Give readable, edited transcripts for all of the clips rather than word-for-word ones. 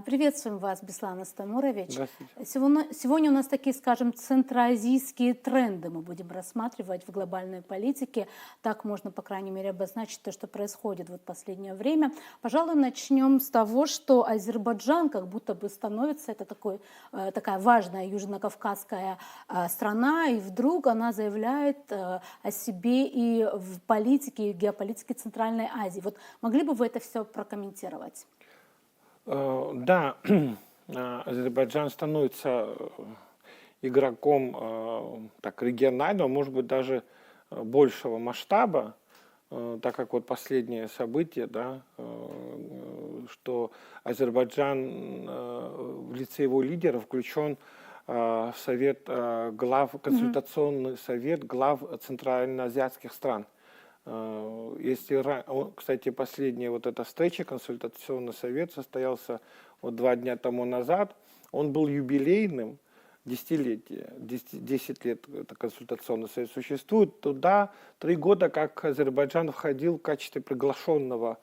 Приветствуем вас, Беслан Астамурович. Здравствуйте. Сегодня у нас такие, скажем, центроазийские тренды мы будем рассматривать в глобальной политике. Так можно, по крайней мере, обозначить то, что происходит в последнее время. Пожалуй, начнем с того, что Азербайджан как будто бы становится, это такая важная южнокавказская страна, и вдруг она заявляет о себе и в политике, и в геополитике Центральной Азии. Вот могли бы вы это все прокомментировать? Да, Азербайджан становится игроком так регионального, может быть, даже большего масштаба, так как вот последнее событие, да, что Азербайджан в лице его лидера включен в совет консультационный совет глав центральноазиатских стран. Если, кстати, последняя вот эта встреча, консультационный совет, состоялся вот 2 дня тому назад, он был юбилейным, 10 лет это консультационный совет существует, туда 3 года как Азербайджан входил в качестве приглашенного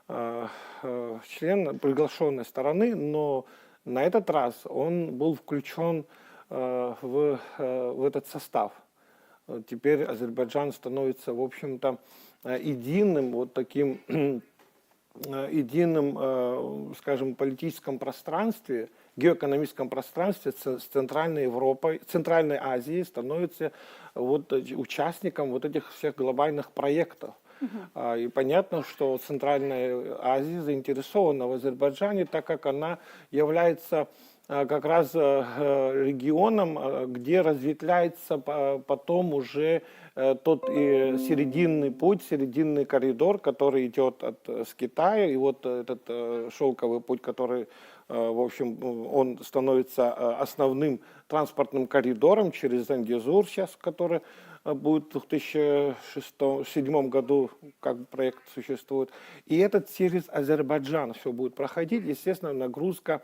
члена, приглашенной стороны, но на этот раз он был включен в этот состав. Теперь Азербайджан становится, в общем-то, единым, вот таким единым, скажем, политическом пространстве, геоэкономическом пространстве с Центральной Европой, Центральной Азией, становится вот участником вот этих всех глобальных проектов. И понятно, что Центральная Азия заинтересована в Азербайджане, так как она является как раз регионом, где разветвляется потом уже тот серединный путь, серединный коридор, который идет с Китая, и вот этот шелковый путь, который, в общем, он становится основным транспортным коридором через Зангезур сейчас, который будет в 2007 году, как проект существует. И этот через Азербайджан все будет проходить, естественно, нагрузка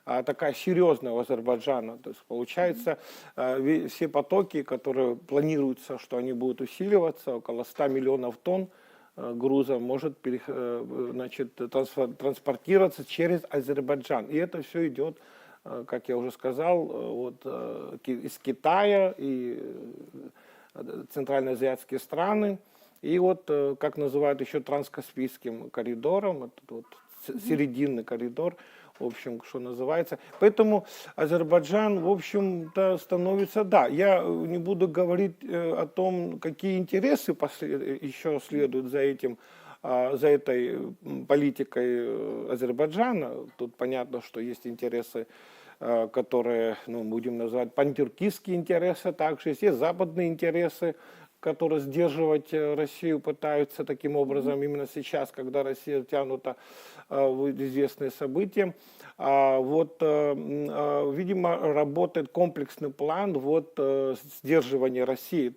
такая серьезная у Азербайджана. То есть получается, все потоки, которые планируются, что они будут усиливаться, около 100 миллионов тонн груза может транспортироваться через Азербайджан. И это все идет, как я уже сказал, вот, из Китая и центральноазиатские страны. И вот, как называют еще транскаспийским коридором, этот вот серединный коридор, в общем, что называется. Поэтому Азербайджан, в общем-то, становится, да, я не буду говорить о том, какие интересы еще следуют за этой политикой Азербайджана. Тут понятно, что есть интересы, которые, ну, будем называть пантюркистские интересы, также есть западные интересы, которые сдерживать Россию пытаются таким образом именно сейчас, когда Россия втянута в известные события. Вот, видимо, работает комплексный план вот, сдерживания России,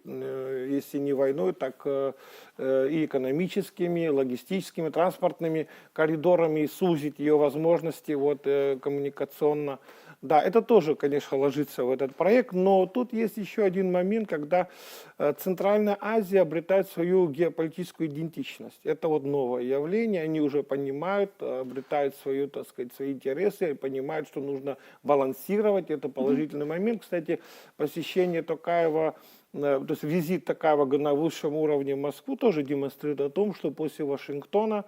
если не войной, так и экономическими, логистическими, транспортными коридорами, и сузить ее возможности вот, коммуникационно. Да, это тоже, конечно, ложится в этот проект, но тут есть еще один момент, когда Центральная Азия обретает свою геополитическую идентичность. Это вот новое явление, они уже понимают, обретают свою, так сказать, свои интересы, понимают, что нужно балансировать, это положительный момент. Кстати, посещение Токаева, то есть визит Токаева на высшем уровне в Москву тоже демонстрирует о том, что после Вашингтона,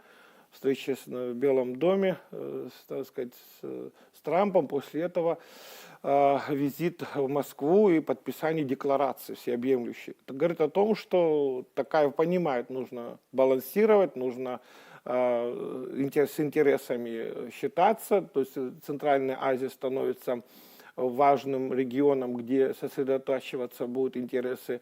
встречи в Белом доме, так сказать, с Трампом, после этого визит в Москву и подписание декларации всеобъемлющей. Это говорит о том, что Токаев понимает, нужно балансировать, нужно с интересами считаться, то есть Центральная Азия становится важным регионом, где сосредотачиваться будут интересы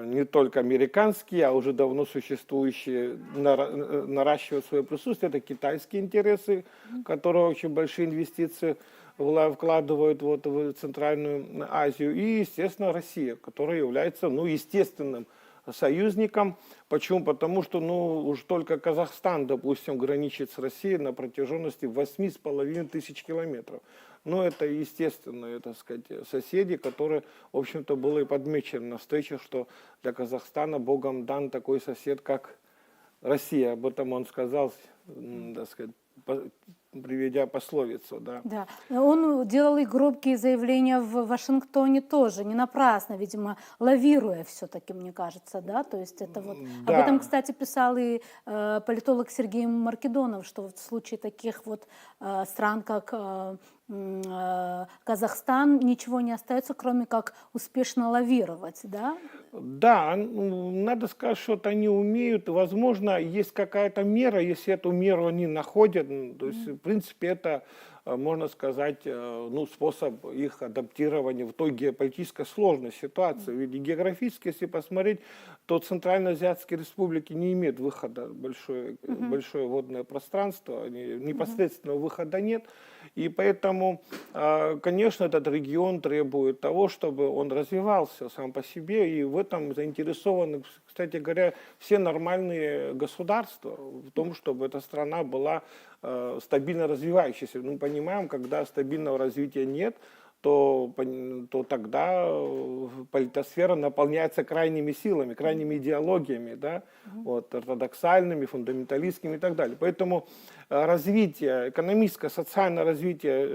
не только американские, а уже давно существующие, наращивают свое присутствие. Это китайские интересы, которые очень большие инвестиции вкладывают вот в Центральную Азию. И, естественно, Россия, которая является, ну, естественным союзником. Почему? Потому что, ну, уж только Казахстан, допустим, граничит с Россией на протяженности 8,5 тысяч километров. Ну, это естественные, так сказать, соседи, которые, в общем-то, было и подмечено на встрече, что для Казахстана Богом дан такой сосед, как Россия. Об этом он сказал, так сказать, приведя пословицу, да. Да, он делал и громкие заявления в Вашингтоне тоже, не напрасно, видимо, лавируя все-таки, мне кажется, да, то есть это вот... Об этом, Да. кстати, писал и политолог Сергей Маркедонов, что вот в случае таких вот стран, как Казахстан, ничего не остается, кроме как успешно лавировать, да? Да, надо сказать, что вот они умеют. Возможно, есть какая-то мера, если эту меру они находят. То есть, в принципе, это, можно сказать, ну, способ их адаптирования в той геополитической сложной ситуации. Ведь географически, если посмотреть, то Центральноазиатские республики не имеют выхода в большое водное пространство, непосредственного выхода нет. И поэтому, конечно, этот регион требует того, чтобы он развивался сам по себе, и в этом заинтересованы, кстати говоря, все нормальные государства в том, чтобы эта страна была стабильно развивающейся. Мы понимаем, когда стабильного развития нет, то тогда политосфера наполняется крайними силами, крайними идеологиями, да, вот, ортодоксальными, фундаменталистскими и так далее. Поэтому развитие, экономическое, социальное развитие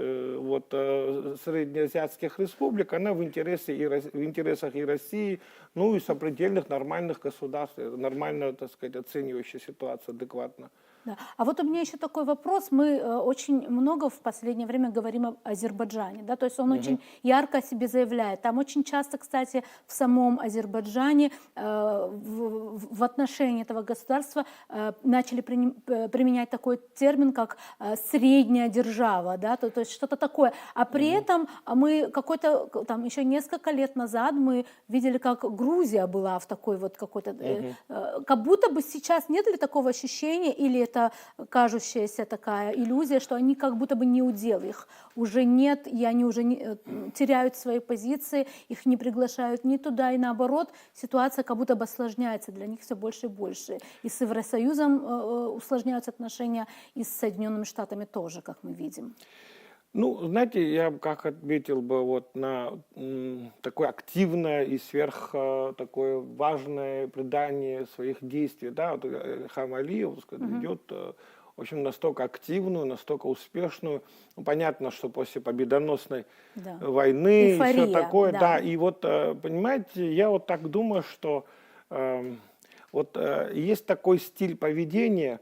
среднеазиатских республик, она в интересах и России, ну и сопредельных нормальных государств, нормально, так сказать, оценивающая ситуацию адекватно. Да. А вот у меня еще такой вопрос. Мы очень много в последнее время говорим об Азербайджане, да, то есть он очень ярко о себе заявляет. Там очень часто, кстати, в самом Азербайджане в отношении этого государства начали применять такой термин, как средняя держава, да, то есть что-то такое. А при этом мы там еще несколько лет назад мы видели, как Грузия была в такой вот какой-то, как будто бы сейчас нет ли такого ощущения, или это кажущаяся такая иллюзия, что они как будто бы не удел, их уже нет, и они уже теряют свои позиции, их не приглашают ни туда, и наоборот, ситуация как будто бы осложняется для них все больше и больше. И с Евросоюзом усложняются отношения, и с Соединенными Штатами тоже, как мы видим. Ну, знаете, я бы как отметил бы вот на такое активное и такое важное придание своих действий, да, вот Ильхам Алиев ведет, в общем, настолько активную, настолько успешную. Ну, понятно, что после победоносной войны и все такое, да. И вот, понимаете, я вот так думаю, что есть такой стиль поведения.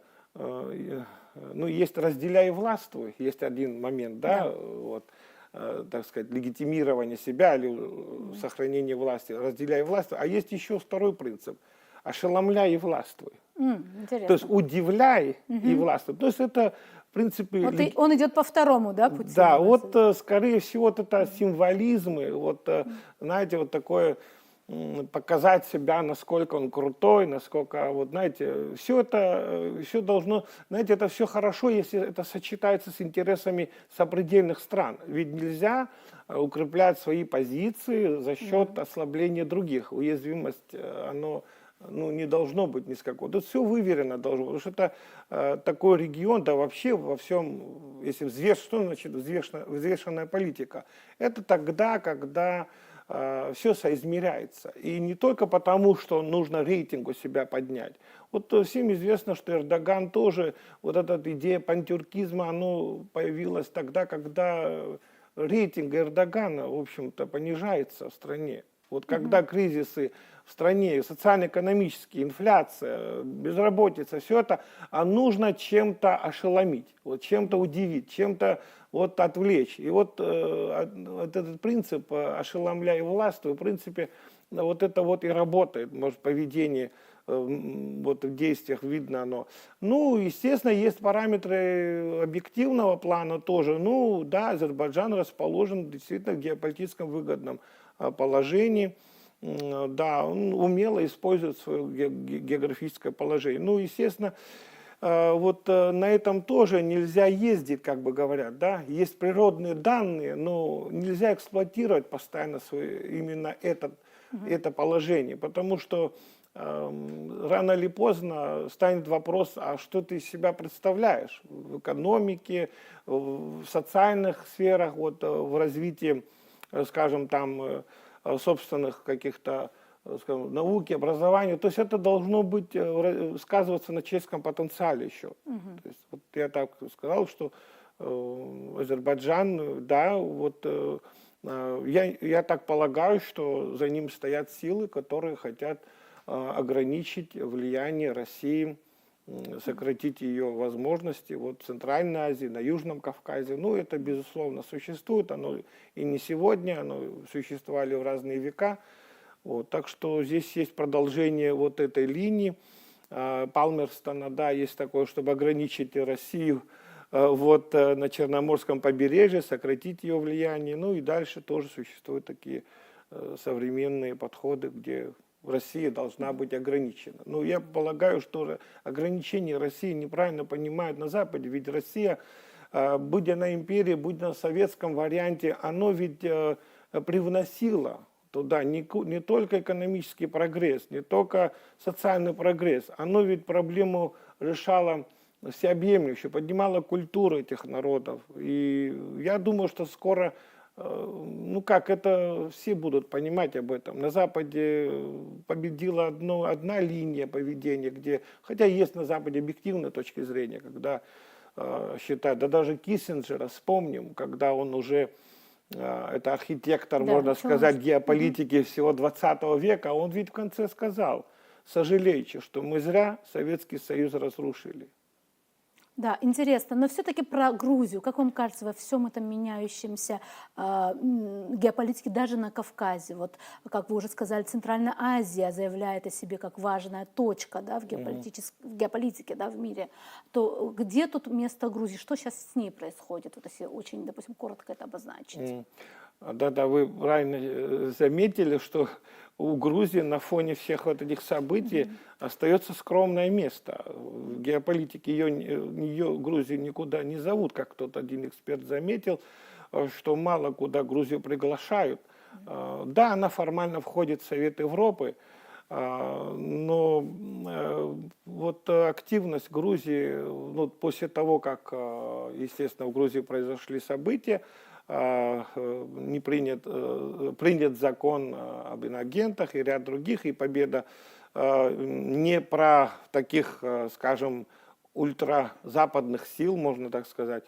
Ну, есть разделяй и властвуй, есть один момент, да, вот, так сказать, легитимирование себя или сохранение власти, разделяй и властвуй, а есть еще второй принцип, ошеломляй и властвуй. То есть удивляй и властвуй. То есть это, в принципе... Вот он идет по второму, да, пути? Да, вот, скорее всего, вот это символизмы, вот, знаете, вот такое... показать себя, насколько он крутой, насколько, вот, знаете, все это все должно, знаете, это все хорошо, если это сочетается с интересами сопредельных стран. Ведь нельзя укреплять свои позиции за счет ослабления других. Уязвимость, оно, ну, не должно быть ни с какого. Тут все выверено должно, потому что это такой регион, да вообще во всем, если что значит взвешенная политика? Это тогда, когда все соизмеряется. И не только потому, что нужно рейтинг у себя поднять. Вот всем известно, что Эрдоган тоже, вот эта идея пантюркизма, она появилась тогда, когда рейтинг Эрдогана, в общем-то, понижается в стране. Вот когда кризисы в стране, социально-экономические, инфляция, безработица, все это, а нужно чем-то ошеломить, вот чем-то удивить, чем-то вот отвлечь. И вот этот принцип ошеломляй властвуй, в принципе, вот это вот и работает, может, поведение, вот в действиях видно оно. Ну, естественно, есть параметры объективного плана тоже. Ну, да, Азербайджан расположен действительно в геополитическом выгодном положении. Да, он умело использует свое географическое положение. Ну, естественно, вот на этом тоже нельзя ездить, как бы говорят, да. Есть природные данные, но нельзя эксплуатировать постоянно именно это положение, потому что рано или поздно станет вопрос, а что ты из себя представляешь в экономике, в социальных сферах, вот, в развитии, скажем, там, собственных каких-то, скажем, науки, образования. То есть это должно быть, сказываться на человеческом потенциале еще. То есть, вот я так сказал, что Азербайджан, да, вот я так полагаю, что за ним стоят силы, которые хотят ограничить влияние России, сократить ее возможности вот в Центральной Азии, на Южном Кавказе. Ну, это, безусловно, существует, оно и не сегодня, оно существовали в разные века. Вот, так что здесь есть продолжение вот этой линии Палмерстона, да, есть такое, чтобы ограничить Россию вот на Черноморском побережье, сократить ее влияние. Ну и дальше тоже существуют такие современные подходы, где Россия должна быть ограничена. Но я полагаю, что ограничение России неправильно понимают на Западе, ведь Россия, будь она империей, будь она в советском варианте, оно ведь привносило туда не только экономический прогресс, не только социальный прогресс, оно ведь проблему решало всеобъемлюще, поднимало культуру этих народов. И я думаю, что скоро, ну как, это все будут понимать об этом. На Западе победила одна линия поведения, где, хотя есть на Западе объективная точка зрения, когда считают, да даже Киссинджера вспомним, когда он уже, это архитектор, Да, можно сказать, Челночь. геополитики всего 20 века, он ведь в конце сказал: сожалеете, что мы зря Советский Союз разрушили. Да, интересно. Но все-таки про Грузию. Как вам кажется, во всем этом меняющемся геополитике даже на Кавказе? Вот, как вы уже сказали, Центральная Азия заявляет о себе как важная точка, да, в геополитике, да, в мире. То где тут место Грузии? Что сейчас с ней происходит? Вот если очень, допустим, коротко это обозначить. Да-да, вы правильно заметили, что у Грузии на фоне всех вот этих событий остается скромное место. В геополитике ее Грузию никуда не зовут, как тот один эксперт заметил, что мало куда Грузию приглашают. Да, она формально входит в Совет Европы, но вот активность Грузии, ну, после того, как, естественно, в Грузии произошли события, принят закон об иноагентах и ряд других, и победа не про таких, скажем, ультразападных сил, можно так сказать,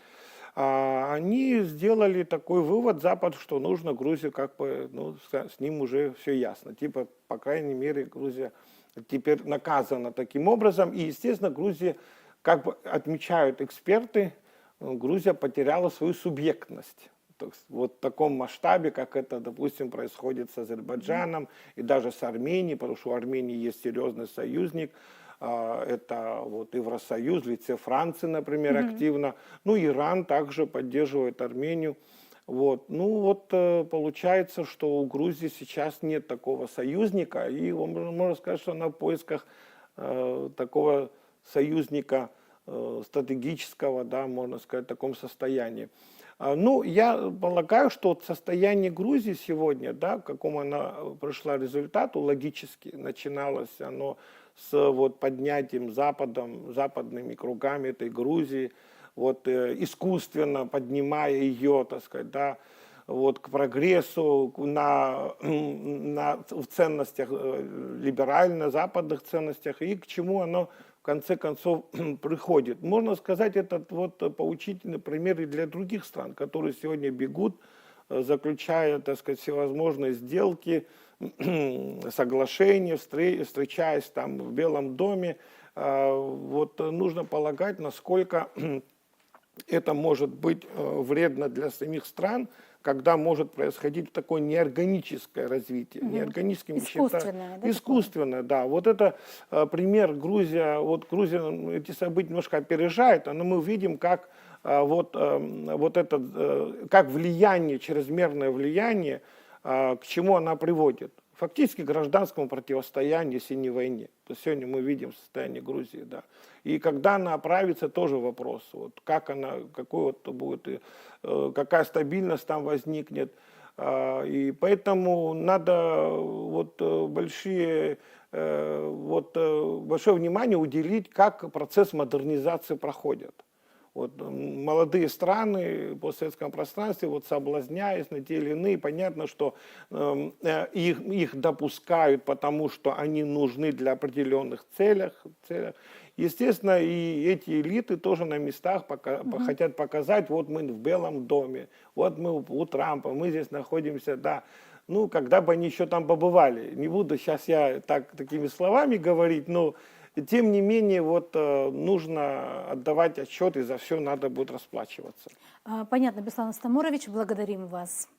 они сделали такой вывод, Запад, что нужно Грузию, как бы, ну, с ним уже все ясно. Типа, по крайней мере, Грузия теперь наказана таким образом. И, естественно, Грузия, как бы отмечают эксперты, Грузия потеряла свою субъектность. То есть, вот в таком масштабе, как это, допустим, происходит с Азербайджаном и даже с Арменией, потому что у Армении есть серьезный союзник, это вот Евросоюз, в лице Франции, например, активно. Ну, Иран также поддерживает Армению. Вот. Ну, вот получается, что у Грузии сейчас нет такого союзника, и можно сказать, что она в поисках такого союзника стратегического, да, можно сказать, в таком состоянии. Ну, я полагаю, что вот состояние Грузии сегодня, да, к какому она пришла результату, логически начиналось оно с вот поднятием западными кругами этой Грузии, вот искусственно поднимая ее, так сказать, да, вот к прогрессу, в ценностях, либерально-западных ценностях, и к чему оно в конце концов приходит. Можно сказать, этот вот поучительный пример и для других стран, которые сегодня бегут, заключая, так сказать, всевозможные сделки, соглашения, встречаясь там в Белом доме. Вот нужно полагать, насколько это может быть вредно для самих стран, когда может происходить такое неорганическое развитие. Неорганическим Искусственное, да? Искусственное, да. Вот это пример Грузия. Вот Грузия эти события немножко опережает, но мы видим, как как влияние, чрезмерное влияние, к чему она приводит. Фактически к гражданскому противостоянию, если не войне. То сегодня мы видим состояние Грузии, да. И когда она оправится, тоже вопрос. Вот как она, какой вот большая стабильность там возникнет. И поэтому надо большое внимание уделить, как процесс модернизации проходит. Вот молодые страны в постсоветском пространстве, вот соблазняясь на те или иные, понятно, что их допускают, потому что они нужны для определенных целей, естественно, и эти элиты тоже на местах хотят показать, вот мы в Белом доме, вот мы у Трампа, мы здесь находимся, да. Ну, когда бы они еще там побывали. Не буду сейчас я такими словами говорить, но тем не менее, вот нужно отдавать отчет, и за все надо будет расплачиваться. Понятно, Беслан Стамурович, благодарим вас.